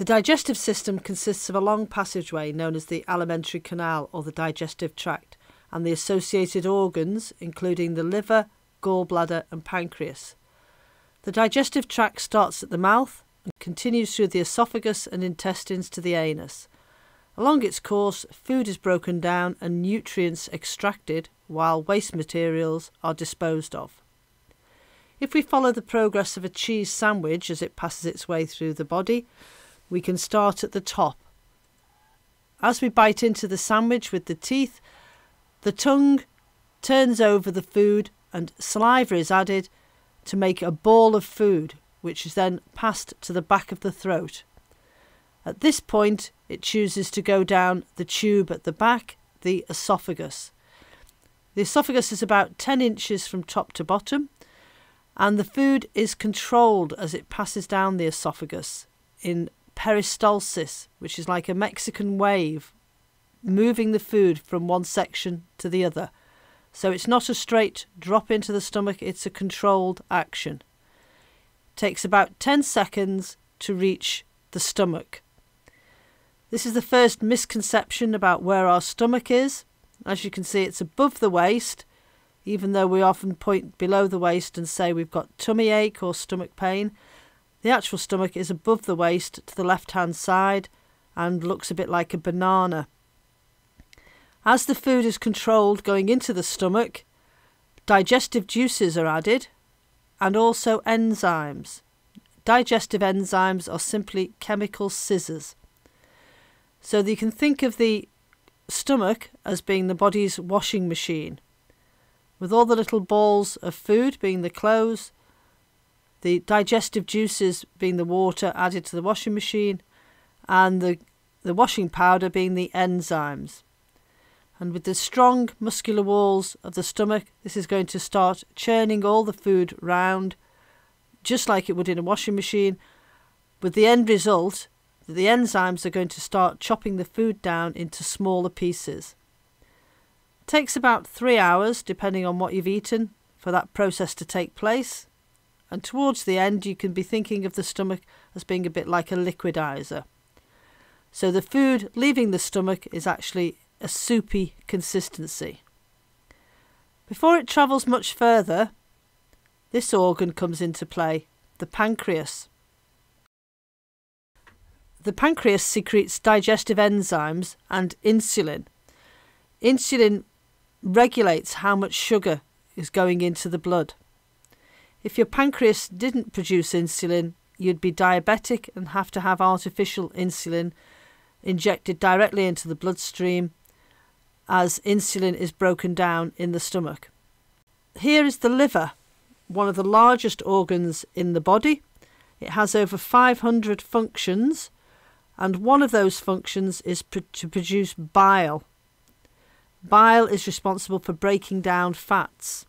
The digestive system consists of a long passageway known as the alimentary canal or the digestive tract, and the associated organs, including the liver, gallbladder and pancreas. The digestive tract starts at the mouth and continues through the esophagus and intestines to the anus. Along its course, food is broken down and nutrients extracted, while waste materials are disposed of. If we follow the progress of a cheese sandwich as it passes its way through the body, we can start at the top. As we bite into the sandwich with the teeth, the tongue turns over the food and saliva is added to make a ball of food, which is then passed to the back of the throat. At this point, it chooses to go down the tube at the back, the esophagus. The esophagus is about 10 inches from top to bottom, and the food is controlled as it passes down the esophagus in peristalsis, which is like a Mexican wave, moving the food from one section to the other. So it's not a straight drop into the stomach, it's a controlled action. It takes about 10 seconds to reach the stomach. This is the first misconception about where our stomach is. As you can see, it's above the waist, even though we often point below the waist and say we've got tummy ache or stomach pain. The actual stomach is above the waist to the left-hand side and looks a bit like a banana. As the food is controlled going into the stomach, digestive juices are added and also enzymes. Digestive enzymes are simply chemical scissors. So that you can think of the stomach as being the body's washing machine, with all the little balls of food being the clothes, the digestive juices being the water added to the washing machine, and the washing powder being the enzymes. And with the strong muscular walls of the stomach, this is going to start churning all the food round, just like it would in a washing machine, with the end result that the enzymes are going to start chopping the food down into smaller pieces. It takes about 3 hours, depending on what you've eaten, for that process to take place. And towards the end, you can be thinking of the stomach as being a bit like a liquidizer. So the food leaving the stomach is actually a soupy consistency. Before it travels much further, this organ comes into play, the pancreas. The pancreas secretes digestive enzymes and insulin. Insulin regulates how much sugar is going into the blood. If your pancreas didn't produce insulin, you'd be diabetic and have to have artificial insulin injected directly into the bloodstream, as insulin is broken down in the stomach. Here is the liver, one of the largest organs in the body. It has over 500 functions, and one of those functions is to produce bile. Bile is responsible for breaking down fats,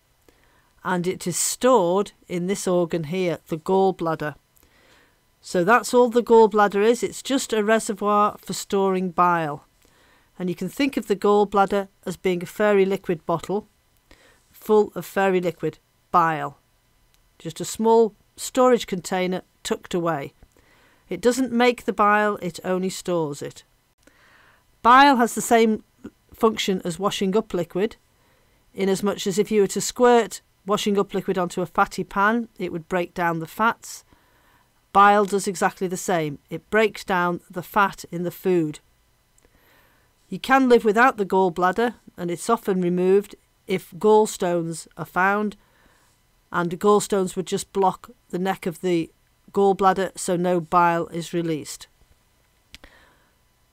and it is stored in this organ here, the gallbladder. So that's all the gallbladder is. It's just a reservoir for storing bile. And you can think of the gallbladder as being a fairy liquid bottle full of fairy liquid, bile. Just a small storage container tucked away. It doesn't make the bile, it only stores it. Bile has the same function as washing up liquid, in as much as if you were to squirt washing up liquid onto a fatty pan, it would break down the fats. Bile does exactly the same. It breaks down the fat in the food. You can live without the gallbladder, and it's often removed if gallstones are found, and gallstones would just block the neck of the gallbladder so no bile is released.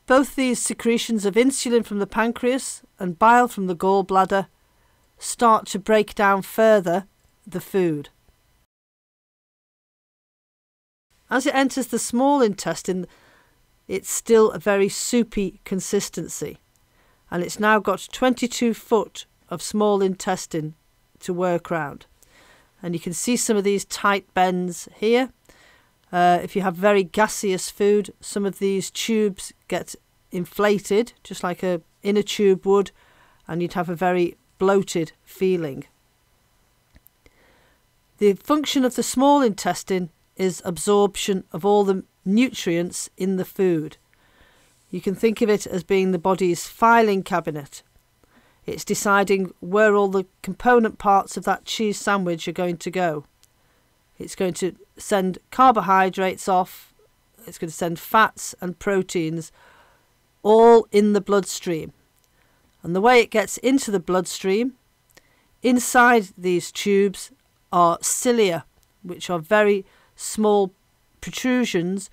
Both these secretions of insulin from the pancreas and bile from the gallbladder start to break down further the food. As it enters the small intestine, it's still a very soupy consistency, and it's now got 22 foot of small intestine to work round. And you can see some of these tight bends here. If you have very gaseous food, some of these tubes get inflated, just like a inner tube would, and you'd have a very bloated feeling. The function of the small intestine is absorption of all the nutrients in the food. You can think of it as being the body's filing cabinet. It's deciding where all the component parts of that cheese sandwich are going to go. It's going to send carbohydrates off. It's going to send fats and proteins all in the bloodstream. And the way it gets into the bloodstream, inside these tubes are cilia, which are very small protrusions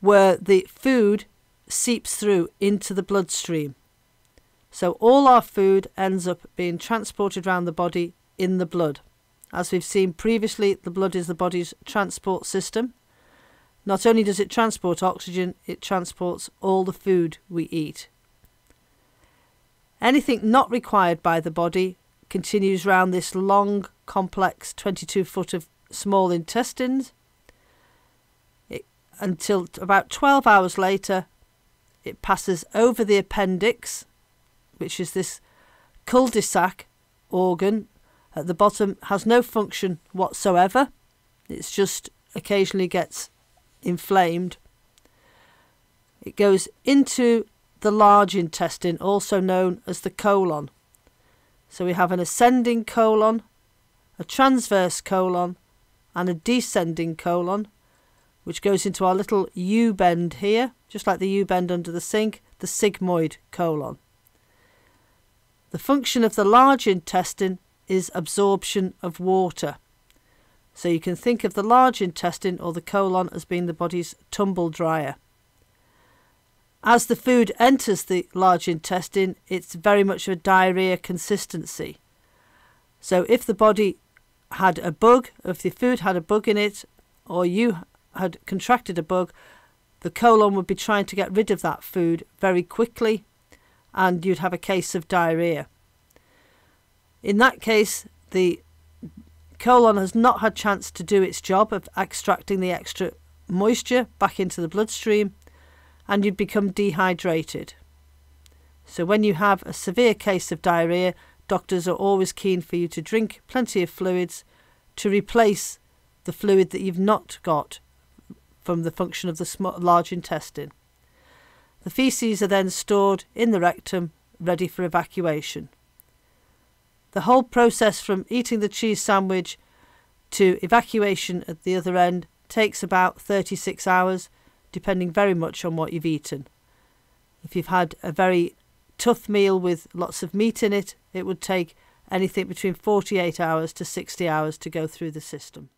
where the food seeps through into the bloodstream. So all our food ends up being transported around the body in the blood. As we've seen previously, the blood is the body's transport system. Not only does it transport oxygen, it transports all the food we eat. Anything not required by the body continues round this long, complex 22 foot of small intestines until about 12 hours later it passes over the appendix, which is this cul-de-sac organ at the bottom, has no function whatsoever. It's just occasionally gets inflamed. It goes into the large intestine, also known as the colon. So we have an ascending colon, a transverse colon, and a descending colon, which goes into our little U-bend here, just like the U-bend under the sink, the sigmoid colon. The function of the large intestine is absorption of water. So you can think of the large intestine or the colon as being the body's tumble dryer. As the food enters the large intestine, it's very much of a diarrhea consistency. So if the body had a bug, if the food had a bug in it, or you had contracted a bug, the colon would be trying to get rid of that food very quickly, and you'd have a case of diarrhea. In that case, the colon has not had chance to do its job of extracting the extra moisture back into the bloodstream, and you'd become dehydrated. So when you have a severe case of diarrhea, doctors are always keen for you to drink plenty of fluids to replace the fluid that you've not got from the function of the large intestine. The faeces are then stored in the rectum, ready for evacuation. The whole process from eating the cheese sandwich to evacuation at the other end takes about 36 hours, depending very much on what you've eaten. If you've had a very tough meal with lots of meat in it, it would take anything between 48 hours to 60 hours to go through the system.